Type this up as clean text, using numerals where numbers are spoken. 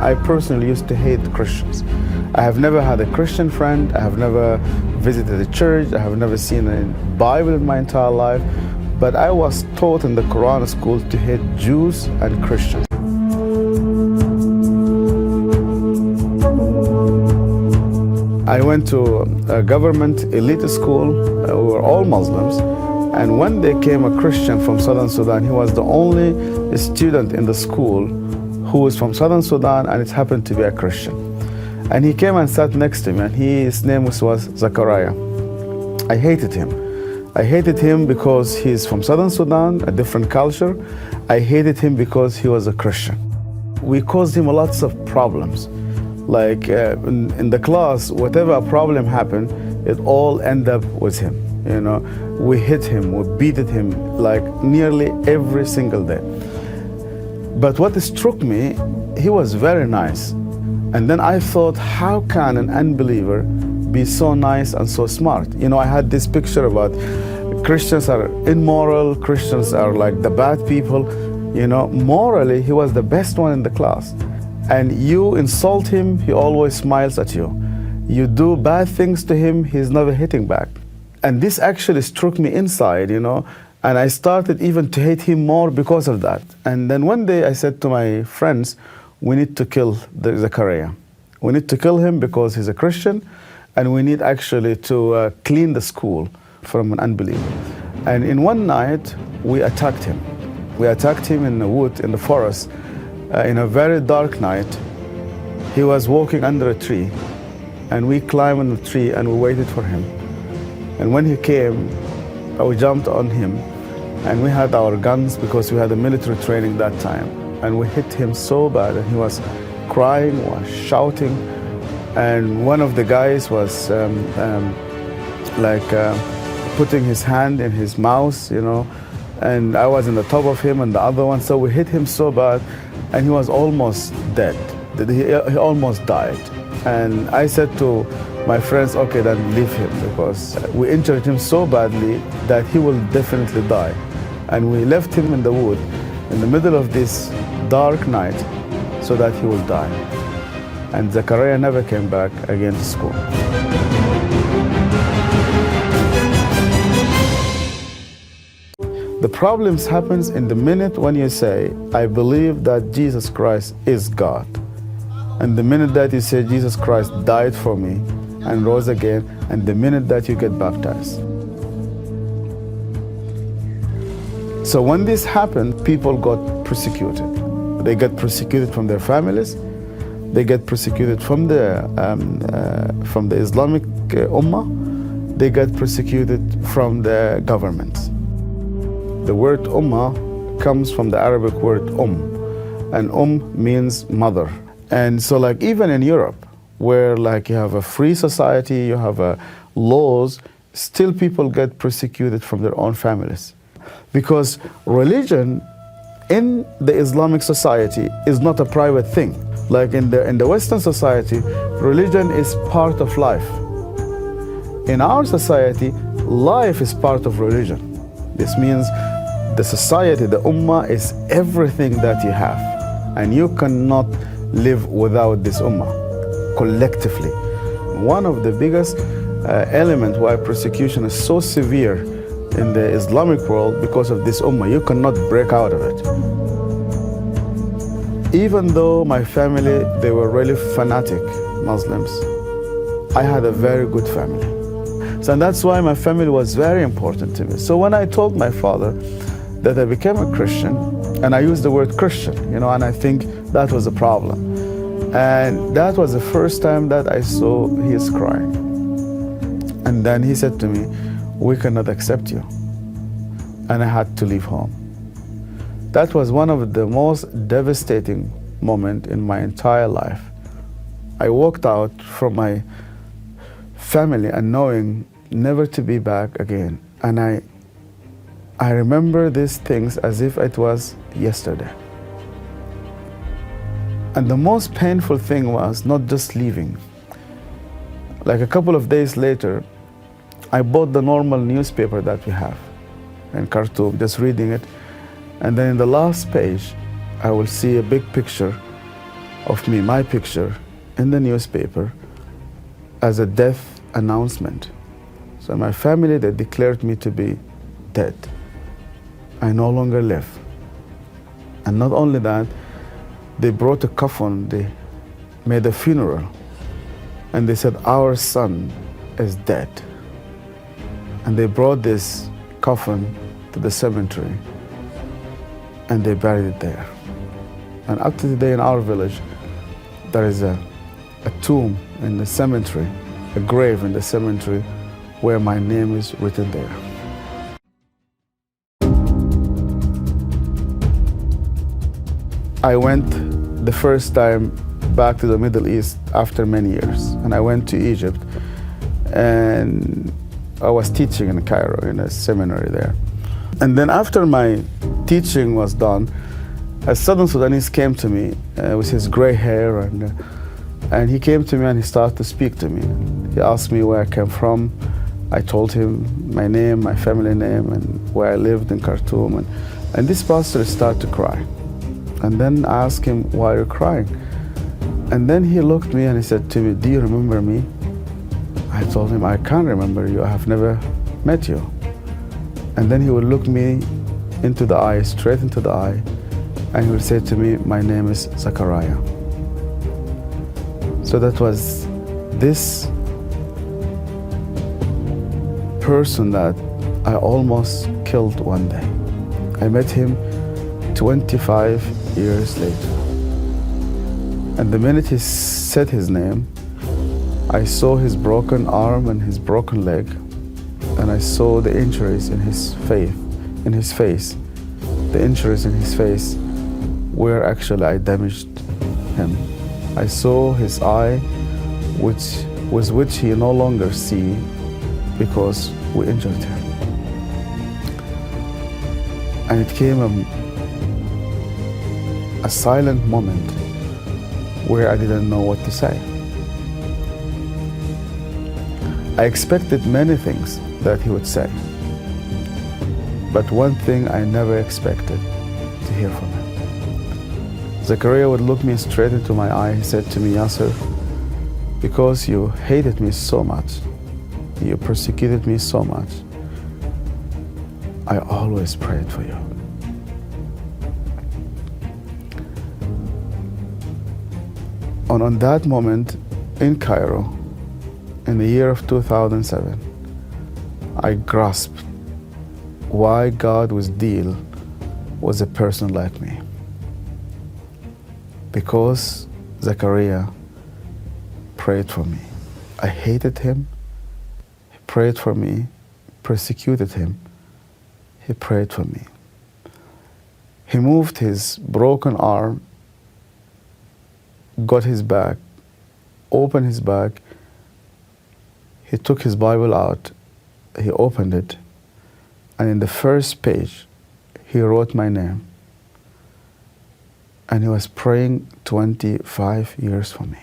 I personally used to hate Christians. I have never had a Christian friend. I have never visited a church. I have never seen a Bible in my entire life. But I was taught in the Quran school to hate Jews and Christians. I went to a government elite school. We were all Muslims. And when there came a Christian from Southern Sudan, he was the only student in the school who was from Southern Sudan, and it happened to be a Christian. And he came and sat next to me, and his name was Zechariah. I hated him. I hated him because he's from Southern Sudan, a different culture. I hated him because he was a Christian. We caused him lots of problems. Like in the class, whatever problem happened, it all ended up with him. You know, we hit him, we beat him like nearly every single day. But what struck me, he was very nice. And then I thought, how can an unbeliever be so nice and so smart? You know, I had this picture about Christians are immoral, Christians are like the bad people. You know, morally, he was the best one in the class. And you insult him, he always smiles at you. You do bad things to him, he's never hitting back. And this actually struck me inside, you know, and I started even to hate him more because of that. And then one day I said to my friends, we need to kill Zechariah. We need to kill him because he's a Christian, and we need actually to clean the school from an unbeliever. And in one night, we attacked him. We attacked him in the wood, in the forest, in a very dark night. He was walking under a tree, and we climbed on the tree and we waited for him. And when he came, we jumped on him, and we had our guns because we had a military training that time. And we hit him so bad, and he was crying, was shouting. And one of the guys was putting his hand in his mouth, you know, and I was in the top of him and the other one. So we hit him so bad, and he was almost dead. He almost died. And I said to my friends, okay, then leave him, because we injured him so badly that he will definitely die. And we left him in the wood in the middle of this dark night so that he will die. And Zechariah never came back again to school. The problems happens in the minute when you say, I believe that Jesus Christ is God. And the minute that you say Jesus Christ died for me and rose again, and the minute that you get baptized. So when this happened, people got persecuted. They got persecuted from their families. They get persecuted from the Islamic Ummah. They get persecuted from the government. The word Ummah comes from the Arabic word and means mother. And so like even in Europe, where like you have a free society, you have laws, still people get persecuted from their own families. Because religion in the Islamic society is not a private thing. Like in the Western society, religion is part of life. In our society, life is part of religion. This means the society, the Ummah, is everything that you have. And you cannot live without this Ummah, collectively. One of the biggest elements why persecution is so severe in the Islamic world because of this Ummah. You cannot break out of it. Even though my family, they were really fanatic Muslims, I had a very good family. So that's why my family was very important to me. So when I told my father that I became a Christian, and I used the word Christian, you know, and I think that was a problem. And that was the first time that I saw he is crying. And then he said to me, we cannot accept you. And I had to leave home. That was one of the most devastating moments in my entire life. I walked out from my family and knowing never to be back again. And I remember these things as if it was yesterday. And the most painful thing was not just leaving. Like a couple of days later, I bought the normal newspaper that we have in Khartoum, just reading it. And then in the last page, I will see a big picture of me, my picture, in the newspaper as a death announcement. So my family, they declared me to be dead. I no longer live. And not only that, they brought a coffin, they made a funeral, and they said, our son is dead. And they brought this coffin to the cemetery, and they buried it there. And up to today in our village, there is a tomb in the cemetery, a grave in the cemetery where my name is written there. I went the first time back to the Middle East after many years, and I went to Egypt, and I was teaching in Cairo in a seminary there. And then after my teaching was done, a Southern Sudanese came to me with his gray hair, and he came to me and he started to speak to me. He asked me where I came from. I told him my name, my family name, and where I lived in Khartoum. And this pastor started to cry. And then I asked him, why are you crying? And then he looked at me and he said to me, do you remember me? I told him, I can't remember you. I have never met you. And then he would look me into the eye, straight into the eye, and he would say to me, my name is Zechariah. So that was this person that I almost killed one day. I met him 25 years later. And the minute he said his name, I saw his broken arm and his broken leg, and I saw the injuries in his face. The injuries in his face where actually I damaged him. I saw his eye, which he no longer see because we injured him. And it came a silent moment where I didn't know what to say. I expected many things that he would say, but one thing I never expected to hear from him. Zechariah would look me straight into my eye. He said to me, Yasser, because you hated me so much, you persecuted me so much, I always prayed for you. And on that moment in Cairo, in the year of 2007, I grasped why God would deal with a person like me. Because Zechariah prayed for me. I hated him. He prayed for me, persecuted him. He prayed for me. He moved his broken arm, got his bag, opened his bag. He took his Bible out, he opened it, and in the first page, he wrote my name. And he was praying 25 years for me.